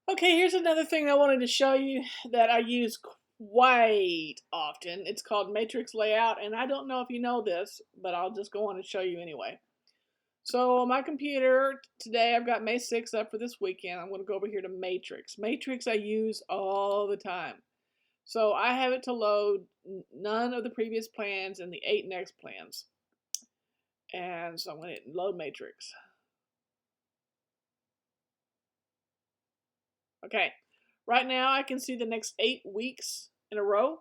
Okay, here's another thing I wanted to show you that I use quite often. It's called Matrix Layout, and I don't know if you know this, but I'll just go on and show you anyway. So on my computer today, I've got May 6th up for this weekend. I'm going to go over here to Matrix. Matrix I use all the time. So I have it to load none of the previous plans and the 8 next plans. And so I'm going to load Matrix. Okay, right now I can see the next 8 weeks in a row.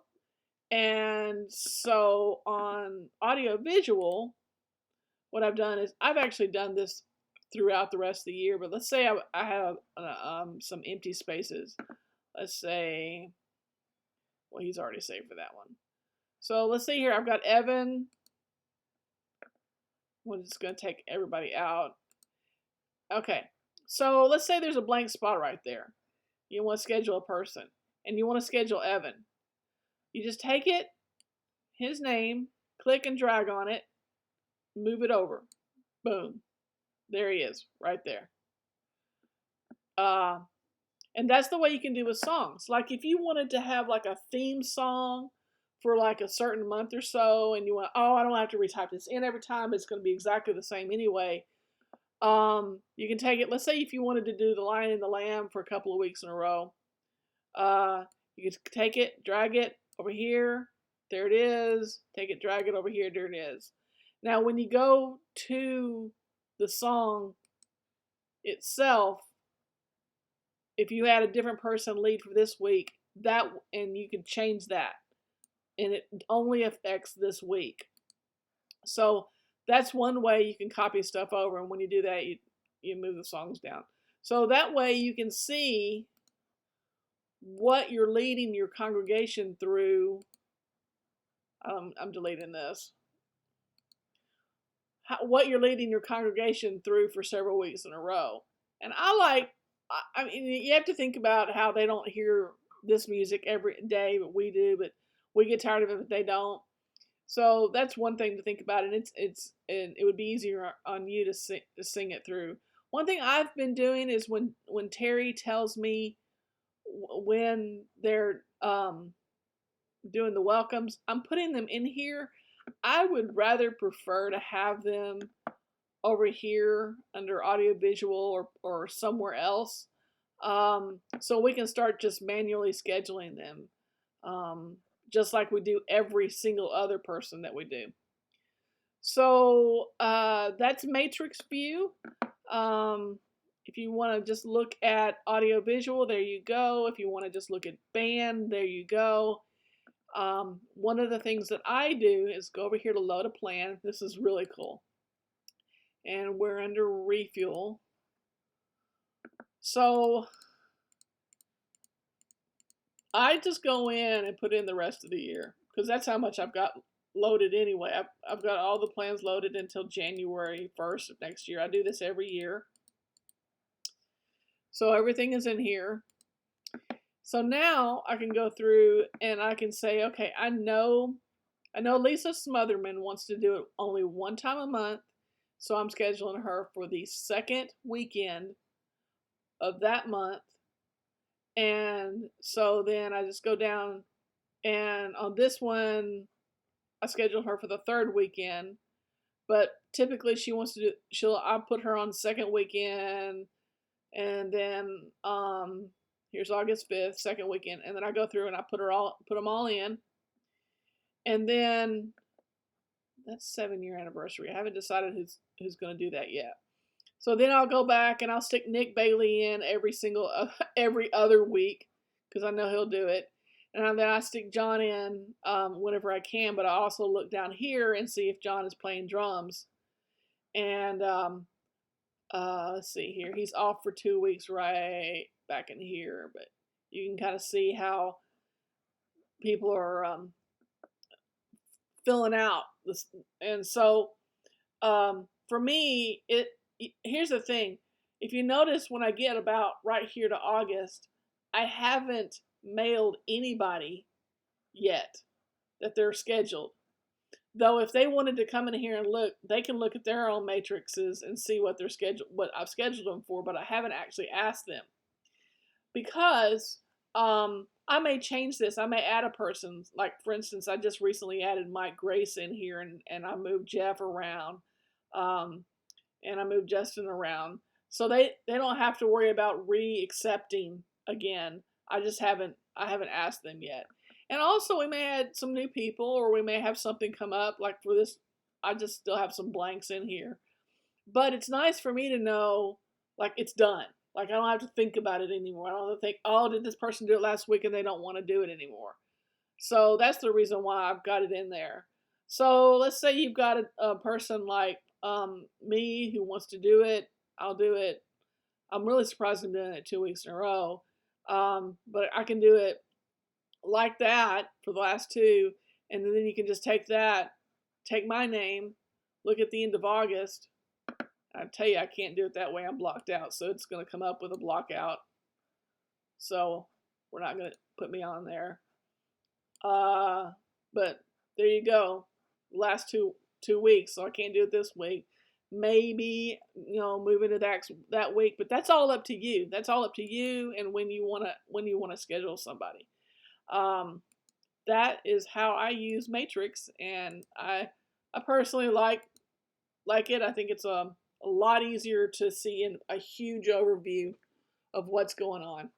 And so on audio visual, what I've done is I've actually done this throughout the rest of the year, but let's say I have some empty spaces. Let's say, well, he's already saved for that one. So let's see here, I've got Evan. We're just going to take everybody out. Okay, so let's say there's a blank spot right there. You want to schedule a person, and you want to schedule Evan. You just take it, his name, click and drag on it, move it over. Boom. There he is, right there. And that's the way you can do with songs. Like if you wanted to have like a theme song for like a certain month or so, and you want, oh, I don't have to retype this in every time, it's going to be exactly the same anyway. You can take it, let's say if you wanted to do the Lion and the Lamb for a couple of weeks in a row, you can take it, drag it over here, there it is, take it, drag it over here, there it is. Now when you go to the song itself, if you had a different person lead for this week, and you can change that, and it only affects this week. So that's one way you can copy stuff over, and when you do that, you move the songs down. So that way you can see what you're leading your congregation through. I'm deleting this. What you're leading your congregation through for several weeks in a row. And I mean, you have to think about how they don't hear this music every day, but we do, but we get tired of it, but they don't. So that's one thing to think about, and it would be easier on you to sing it through. One thing I've been doing is when Terry tells me when they're doing the welcomes, I'm putting them in here. I would rather prefer to have them over here under audiovisual or somewhere else, so we can start just manually scheduling them, just like we do every single other person that we do. So that's Matrix View. If you want to just look at audio visual, there you go. If you want to just look at band, there you go. One of the things that I do is go over here to load a plan. This is really cool. And we're under refuel. So I just go in and put in the rest of the year because that's how much I've got loaded anyway. I've got all the plans loaded until January 1st of next year. I do this every year. So everything is in here. So now I can go through and I can say, okay, I know Lisa Smotherman wants to do it only one time a month. So I'm scheduling her for the second weekend of that month. And so then I just go down, and on this one, I schedule her for the third weekend. But typically she wants to do, I'll put her on the second weekend, and then here's August 5th, second weekend, and then I go through and I put them all in. And then that's 7-year anniversary. I haven't decided who's going to do that yet. So then I'll go back and I'll stick Nick Bailey in every other week because I know he'll do it. And then I stick John in whenever I can, but I also look down here and see if John is playing drums. And let's see here. He's off for 2 weeks right back in here, but you can kind of see how people are filling out this. And so for me, here's the thing. If you notice, when I get about right here to August, I haven't mailed anybody yet that they're scheduled. Though if they wanted to come in here and look, they can look at their own matrices and see what I've scheduled them for, but I haven't actually asked them. because I may change this. I may add a person. Like, for instance, I just recently added Mike Grace in here, and I moved Jeff around, um, and I moved Justin around. So they don't have to worry about re-accepting again. I haven't asked them yet. And also, we may add some new people, or we may have something come up. Like for this, I just still have some blanks in here. But it's nice for me to know, like, it's done. Like, I don't have to think about it anymore. I don't have to think, oh, did this person do it last week and they don't want to do it anymore. So that's the reason why I've got it in there. So let's say you've got a person like me who wants to do it. I'll do it. I'm really surprised I'm doing it 2 weeks in a row. But I can do it like that for the last two. And then you can just take that, take my name, look at the end of August. I tell you, I can't do it that way. I'm blocked out. So it's going to come up with a block out. So we're not going to put me on there. But there you go. Last two weeks. So I can't do it this week. Maybe, move into that week. But that's all up to you. That's all up to you and when you want to schedule somebody. That is how I use Matrix, and I personally like it. I think it's a lot easier to see in a huge overview of what's going on.